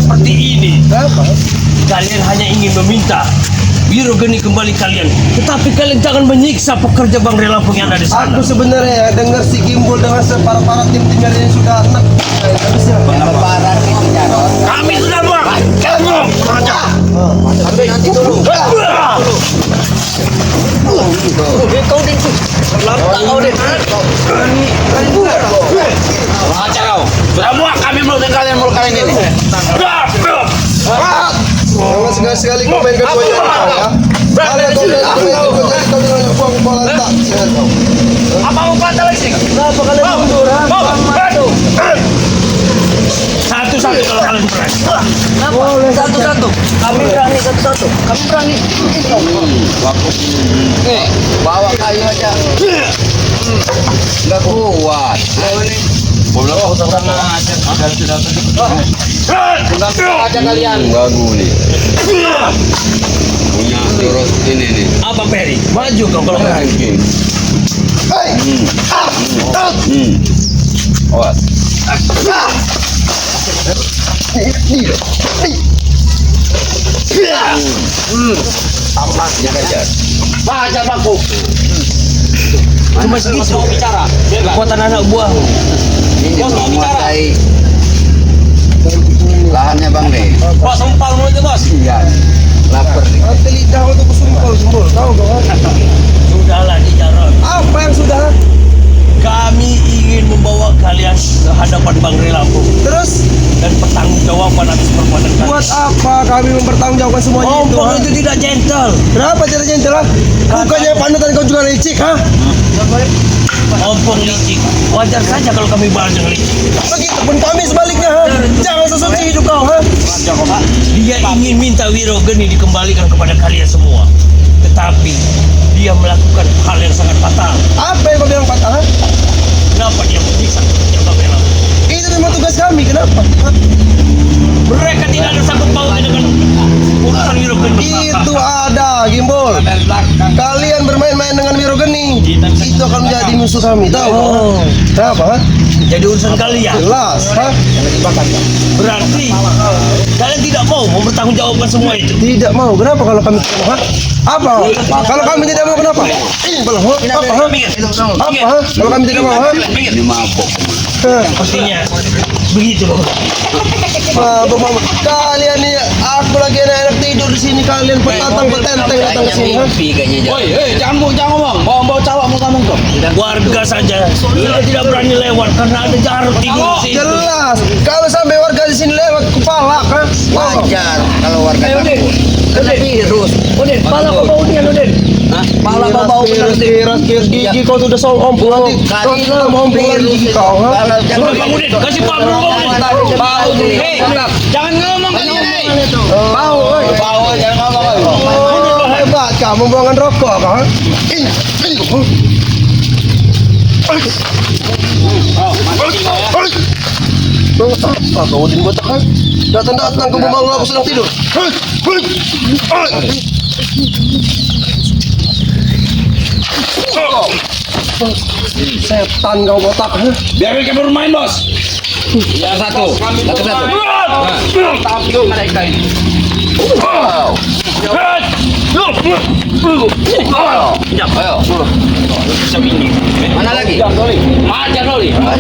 seperti ini. Apa? Kalian hanya ingin meminta Wirogeni kembali kalian, tetapi kalian jangan menyiksa pekerja Bangre Lampung yang ada di sana. Aku sebenarnya dengar si Gimbul dengan para tim-timnya yang sudah enak. Lebaran itu Jarot. Kami sudah buang. Sampai nanti dulu. Kau ding. Lantang kau ding. Aja kau. Sudah buang kami melukkan kalian ini. Jangan sekali-sekali kau mainkan bola ya. Kalau kau jadi buang bola tak. Apa mau patah lagi? Kenapa kalian mundur? Satu-satu kalau kalian berani. Satu-satu. Kami berani satu-satu. Kami berani. Bawa kayu aja. Enggak kuat. Aja kalian. Bagus nih. Punya terus ini nih. Apa Peri? Maju kau kalau berani. Awas. Tampaknya kejar. Baca bangku. Cuma segitu. Bicara. Kekuatan anak buah. Ini menguasai lahannya Bang deh. Bos sempal mulutnya bos. Iya. Lapar nih. Nanti lidah untuk kesumpul. Tahu kau? Sudahlah di Jarot. Apa yang sudah? Kami ingin membawa kalian ke hadapan Bangre Lampung Terus dan pertanggungjawaban atas perbuatan kalian. buat apa kami mempertanggungjawabkan semuanya itu? Ompong Ha? itu tidak gentle. Kenapa caranya itulah? Bukannya panutan kau juga licik, ha? Ompong licik. Wajar saja kalau kami balas yang licik. Begitupun kami sebaliknya, ha? Jangan sesuci hidup kau, ha? Dia ingin minta Wirogeni dikembalikan kepada kalian semua. Tetapi dia melakukan hal yang sangat fatal. Apa yang kau bilang patah, ha? Kenapa dia menyiksa pekerja Bangre Lampung? Itu memang tugas kami, kenapa? Ha? Mereka tidak ada sangkut pautnya dengan urusan Wirogeni. Itu ada, Gimbul. Kalian bermain-main dengan Wirogeni, itu akan menjadi musuh kami, tahu? Oh. Kenapa, ha? Jadi urusan kalian. Jelas, ha? Berarti kalian tidak mau mempertanggungjawabkan semua itu. Tidak mau, kenapa kalau kami tidak mau, ha? Apa? Kalau kami tidak mau, kenapa? Apa, ha? Apa, ha? Apa, ha? Kalau kami tidak mau, ha? Ini mabok. Pastinya begitu loh. Mama, kalian nih, aku lagi enak tidur di sini, kalian petantang datang ke sini, ha? Mimpi kayaknya Jarot. Jangan ngomong. Bawa cawak mau ngomong tuh. Warga saja tidak berani lewat karena ada Jarot tidur di situ. Jelas, kalau sampai warga di sini lewat kepala, ha? Wajar kalau warga kampung. Kena virus. Udin, pala kau bau dia, Udin. Pala kau bau Kiras gigi kau tuh udah ompong nanti. Kau sudah mau ompong lagi gigi kau, ha? Bang Udin, kasih Pak Bro. Bau tuh. Hei, jangan ngomong kalian, hei. Bau, oi. Bawa jangan ngomong. Oh, hebat kamu buangan rokok, ha? Apa kau Udin botak, ha? Datang-datang kau membangun aku sedang tidur. Setan kau botak, ha? Biar kita bermain, Bos. Ya satu. Satu. Ayo. Mana lagi? Majar Doli. Nah,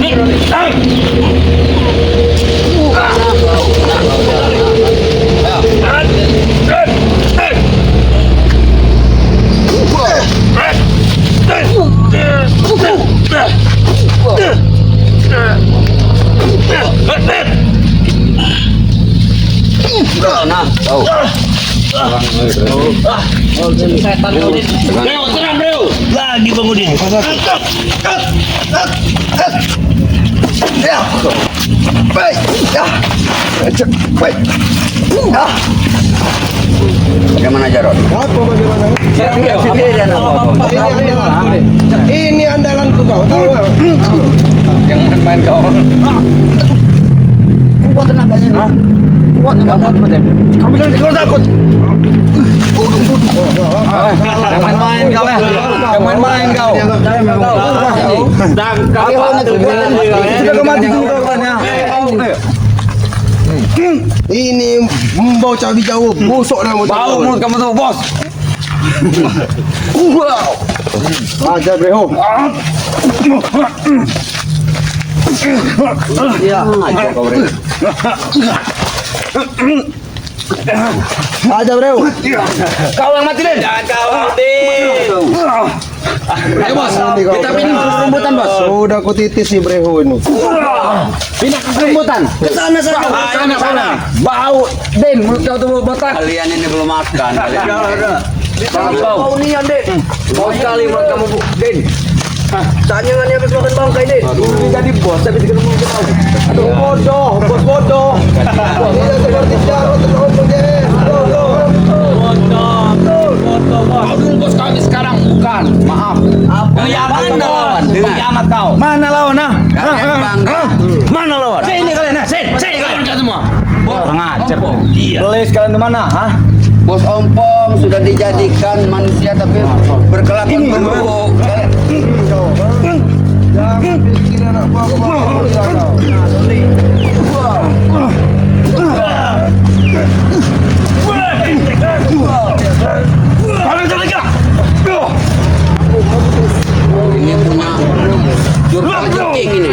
tahu. Setan Udin. Bro, serang bro. Lagi Bang Udin. Ya. Baik. Ya. Cek. Baik. Ya. Bagaimana Jarot? Apa bagaimana? Ini andalanku kau tahu nggak? Jangan main kau. Kuat tenaganya. Kuat tenaganya. Kamu bilang kau takut? Jangan main-main kau ya. Jangan main-main kau. Dan kau Sudah kemati juga kan ya? Ini bau cabai jauh, busuk dah mulut. Bau mulut kamu tuh, bos. Ajar Breho. Ya, aja kau Bre. Ajar Breho. Kau yang mati Den. Jangan kau, Din. Ayo bos, kita pindah ke rumbutan bos. Sudah aku titis si Breho ini. Pindah ke rumbutan. Ke sana sana. Sana. Bau Den, mulut kau tuh botak. Kalian ini belum makan. Bau nian Den. Bau sekali mulut kamu Den. Tanya ngan habis makan bangkai Den. Dulu jadi bos tapi sekarang mau tahu. Aduh bodoh, bos bodoh. Tidak seperti Jarot terus begini. Aduh bos kami sekarang bukan. Maaf. Yang mana lawan? Kiamat kau. Mana lawan, ah? Kalian bangga. Mana lawan? Sini kalian, sini kalian semua. Ngajar. Iya. Belis kalian di mana? Hah? Bos Ompong sudah dijadikan manusia tapi berkelakuan buruk. Jangan bikin anak bapak. Ini punya jurkal jeking ini.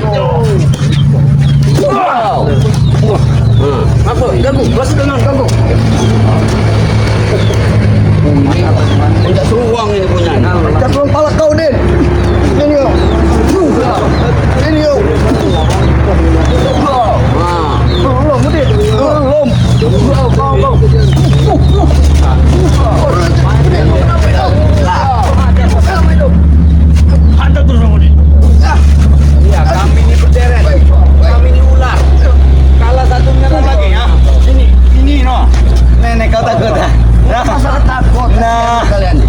Apa? Ganggu, masuk dengan ganggu. Tidak suang ini punya. Cakap pala kau Den. Ini yo. Ini yo. Belum, Mudin. Belum. Ada terus kamu, Din. Ya, kami ini berderet. Kami ini ular. Kalah satu menyerang lagi ya. Ini no. Nenek kau takut ya? Masa takut? Nah. Kalian.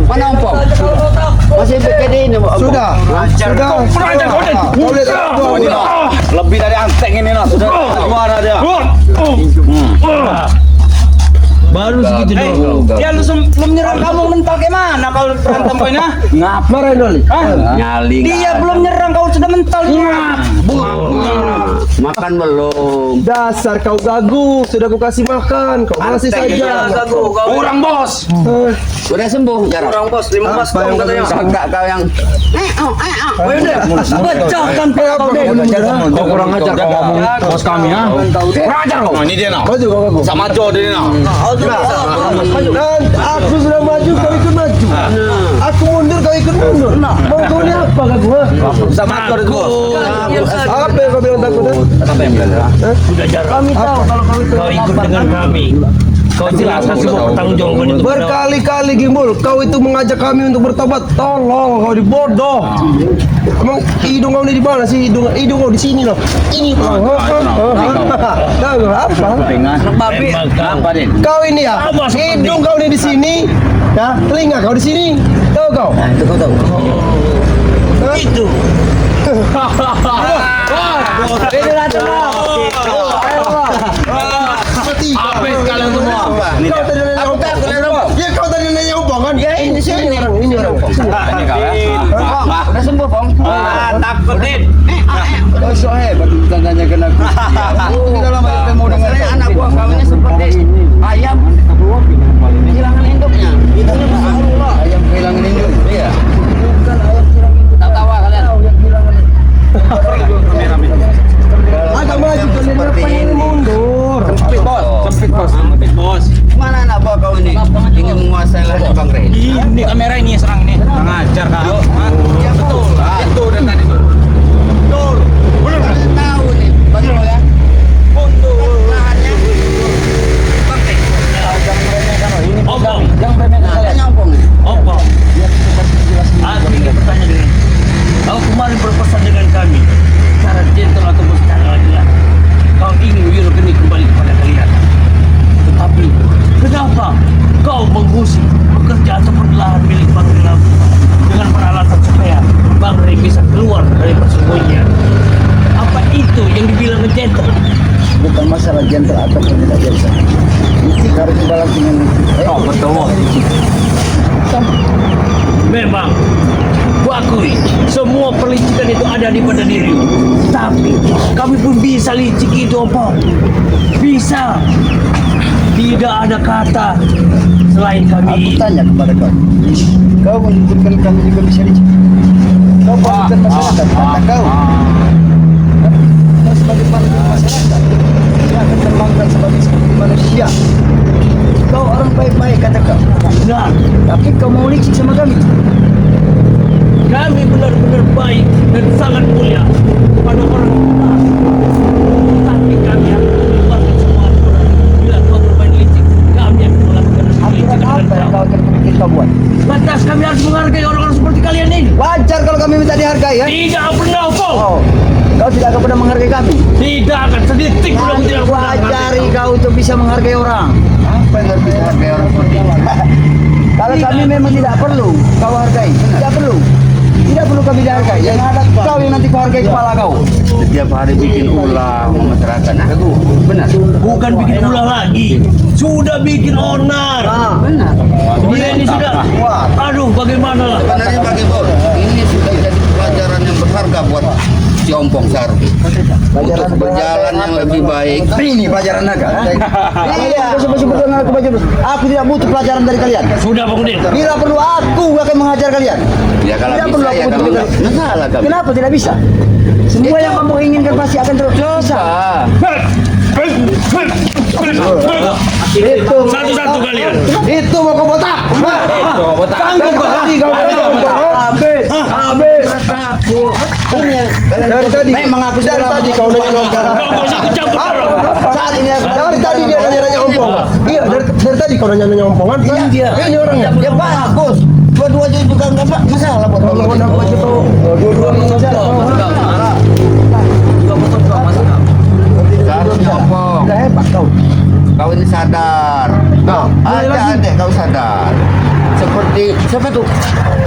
Mana Ompong? Masih begini ini. Sudah. Sudah. Kau lihat Oh, ini no. Lebih dari anteng ini no. Sudah keluar dia. Baru segitu doang. Dia lu belum nyerang kamu mental gimana kau berantem kau ini? Ngapa Renoli? Nyali. Dia belum nyerang kau sudah mental ini. Makan belum? Dasar kau gagu, sudah ku kasih makan, kau masih saja. Kurang bos. Sudah sembuh jarak. Kurang bos 15 Apa tahun yang katanya. Kakak kau yang Pecahkan kau Den. kau kurang ajar kau ngomong bos kami ha. Kurang ajar kau. Ini dia no. Maju kau gagu. Sama Jo dia no. Dan aku sudah maju, kau ikut maju. Aku mundur, kau ikut mundur. Mau kau ini apa gagu? Sama Jo itu bos. Apa yang kau bilang takut? Apa yang belajar? Sudah jarang. Kami tahu kalau kau itu Kau ikut dengan kami. Kau jelaskan semua pertanggungjawaban itu. Berkali-kali Gimbul, kau itu mengajak kami untuk bertobat. Tolong, kau dibodoh. Emang hidung kau ini di mana sih? Hidung kau di sini loh. Ini tahu apa? babi. Apa din? Kau ini ya, hidung kau ini di sini, ya, telinga kau di sini. Tahu kau? Itu kau tahu. Itu. Ini ratu. Habis kalian semua. Kau tadi nanya apa? Ya kau tadi nanya apa kan? Ya ini orang, ini orang. Ini kau ya. Udah sembuh, Bang. Takut, Din. Oh, so hebat tandanya kena. Di dalam ketemu dengan Anak buah kawinnya seperti ayam kehilangan induknya. Itu Allah. ayam kehilangan induk. Iya. Tawa kalian. Agak maju kalian apa ini mundur? Sempit bos. Sempit bos. Bos. Mana anak buah kau ini? Ingin menguasai lahan Bang Rey. Ini kamera ini yang serang ini. Ngajar kau. Iya betul. Itu dan tadi itu. Betul. Belum tahu nih. Betul ya. Untuk Lahannya. Opong. yang benar kalian. Nyompong nih. Opong. Aku ingin bertanya dengan kau kemarin berpesan dengan kami secara gentle ataupun secara adil. Kau ingin Wiro Geni kembali kepada kalian. Tetapi kenapa kau mengusik pekerjaan seperti lahan milik Bang Rey dengan peralatan supaya Bang Rey bisa keluar dari persembunyian? Apa itu yang dibilang gentle? Bukan masalah gentle atau tidak gentle. Mesti harus dalam dengan. Oh betul. Memang kuakui semua pelicikan itu ada di pada dirimu. Tapi kami pun bisa licik itu, Opong. bisa. Tidak ada kata selain Aku kami. tanya kepada kau. Kau menunjukkan kami juga bisa dicegah. Kau pasukan masyarakat, kata kau. Kau sebagai pemimpin masyarakat, dia akan terbangkan sebagai seperti manusia. Kau orang baik-baik, kata kau. Nah, Tapi kau mau licik sama kami. kami benar-benar baik dan sangat mulia pada orang jahat. Tapi kami akan mengeluarkan semua aturan. Bila kau bermain licik, kami akan melakukan licik Aturan apa yang dengan kau akan bikin kau buat? lantas kami harus menghargai orang-orang seperti kalian ini. Wajar kalau kami minta dihargai, ya? Tidak pernah, Pong. Oh, kau tidak akan pernah menghargai kami. Tidak akan sedetik pun aku Kami tidak pernah wajari menghargai kau untuk bisa menghargai orang. Apa yang harus dihargai orang seperti ini? Kalau kami memang tidak perlu kau hargai, tidak perlu. Tidak perlu kami dihargai. Yang ada kau yang nanti kau hargai kepala kau. Setiap hari bikin ulah masyarakat. Nah, benar. Bukan bikin ulah lagi, sudah bikin onar. Benar. Dia ini sudah, aduh bagaimana lah. Sebenarnya bagi Bos, ini sudah jadi pelajaran yang berharga buat si Ompong Saru. Untuk berjalan yang lebih baik. Ini pelajaran naga. Iya. Aku tidak butuh pelajaran dari kalian. Sudah Bang Udin. Bila perlu aku akan mengajar kalian. Ya kalau Tidak bisa perlu ya aku kalau butuh nggak salah kami. Kenapa tidak bisa? Semua yang kamu inginkan pasti akan terus bisa. Ah, Itu Satu-satu kalian. Itu mau kau botak. Tanggung berarti kau habis. Dari tadi memang aku dari tadi kau nanya Kau nggak usah ikut campur. Saat ini Dari tadi dia nanya ompong. Iya, dari tadi kau nanya ompongan. Iya, ini orangnya. ya bagus. Dua-duanya juga nggak masalah buat kamu. Lawan apa aja tuh? Dua-dua masalah. seharusnya Ompong. Udah hebat kau. Kau ini sadar. Adik kau sadar. Seperti siapa tuh?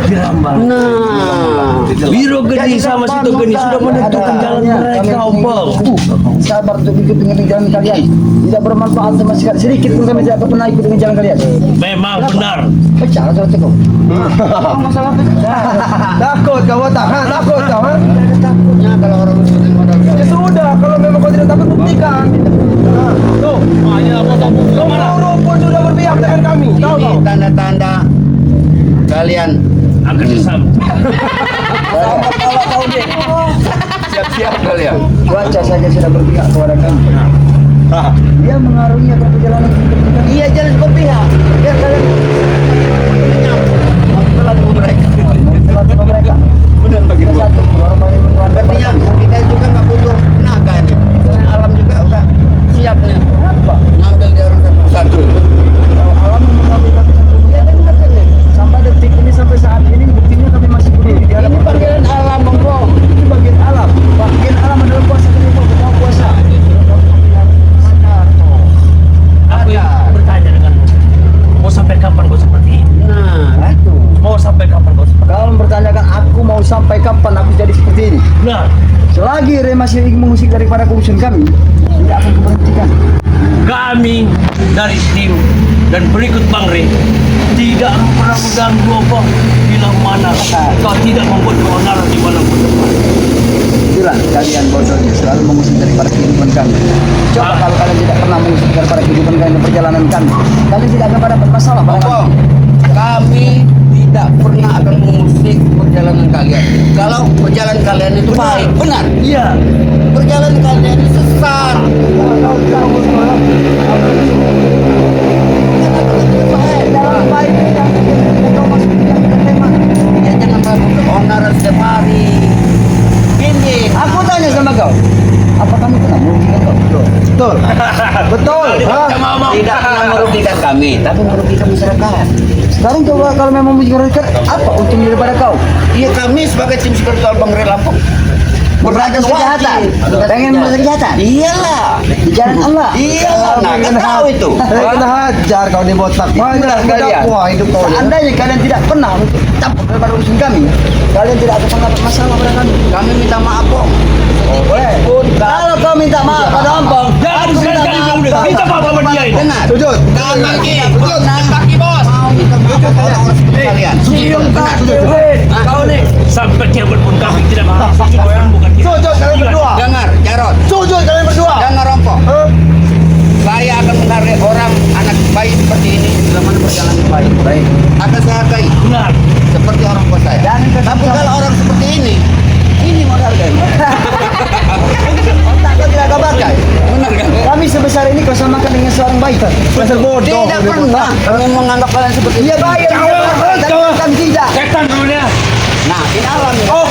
Dirambang. Nah, Biro Geni sama Situ Geni sudah menentukan jalan mereka, Ompong. Sabar untuk ikut dengan jalan kalian. Tidak bermanfaat sama sekali. Sedikit pun kami tidak pernah ikut dengan jalan kalian. Memang benar. Pecah lah kau. Masalah pecah. Takut kau botak, ha? Takut kau, ha? Ada takutnya kalau orang muslim modal Ya sudah, kalau memang kau tidak takut buktikan. Tuh, kau mau rumput sudah berpihak dengan kami. Tahu ini kau? tanda-tanda kalian Akan disambut. siap-siap kalian. Cuaca saja sudah berpihak kepada kami. Dia mengaruhi akan perjalanan hidup kita. Iya, jangan berpihak. Biar kalian Telah mereka. telah mereka. Benar bagi Kita satu, orang yang mengeluarkan Artinya kita juga nggak butuh tenaga nih. Alam juga udah siap nih. apa? Ngambil dia orang satu. Kalau alam mengambil kami satu. Ya dengar kan ya. Sampai detik ini sampai saat ini buktinya kami masih berdiri di hadapan Panggilan alam Ompong. Ini bagian alam. Bagian alam adalah kuasa kami mau kuasa. Aku yang bertanya denganmu. Mau sampai kapan kau seperti ini? Nah, itu. Mau sampai kapan kau seperti Kau mempertanyakan aku mau sampai kapan aku jadi seperti ini. ini? Nah, Selagi Re masih ingin mengusik daripada keusuhan kami, tidak akan kuberhentikan. kami dari tim dan berikut Bang Re tidak pernah mengganggu Ompong bila mana kau tidak membuat keonaran di mana pun tempat. Itulah kalian bodohnya selalu mengusik daripada kehidupan kami. Coba kalau kalian tidak pernah mengusik daripada kehidupan kami dan perjalanan kami, kalian tidak akan mendapat masalah pada kami. Ompong, kami tidak pernah akan mengusik perjalanan kalian. Kalau perjalanan kalian itu baik, benar. Iya. Perjalanan kalian itu sesat. Dalam baik tidak kau masuk yang tema. Ya jangan ragu keonaran setiap hari. Gini, Aku tanya sama kau, apa kami pernah merugikan kau? Betul. Betul. Ha? tidak pernah merugikan kami, tapi merugikan masyarakat. Sekarang coba kalau memang merugikan rakyat, apa untungnya daripada kau? Iya, kami sebagai tim spiritual Bang Re Lampung Berantas kejahatan, pengen membuat kejahatan. Iyalah. Di jalan Allah. Iyalah, nah, kan tahu itu. Kena hajar kau di botak. Banyak kalian. wah hidup kau ni. Seandainya kalian tidak pernah campur daripada urusan kami, kalian tidak akan mendapat masalah pada kami. Kami minta maaf, Bang. Boleh. Kalau kau minta maaf pada Ompong, Jangan aku minta sekali-kali maaf. kau minta maaf sama dia ini. Benar. Sujud. Kami pernah mau minta maaf kepada orang seperti kalian. Cium Benar. kaki. Kau nih sampai kiamat pun kami tidak mau sujud bukan kita. Sujud kalian berdua. Dengar, Jarot. Sujud kalian berdua. Dengar, Ompong. Baik. akan saya hargai Benar. seperti orang tua saya. Jangan kasih Tapi tahu. kalau orang seperti ini modal kan. Otak kau tidak kau pakai. Benar kan? Kami sebesar ini kau samakan dengan seorang bayi. Dasar bodoh. Tidak pernah kami menganggap kalian seperti Dia itu. bayar, tapi kami tidak. Setan kamu dia. Nah, ini alam ya. Oh,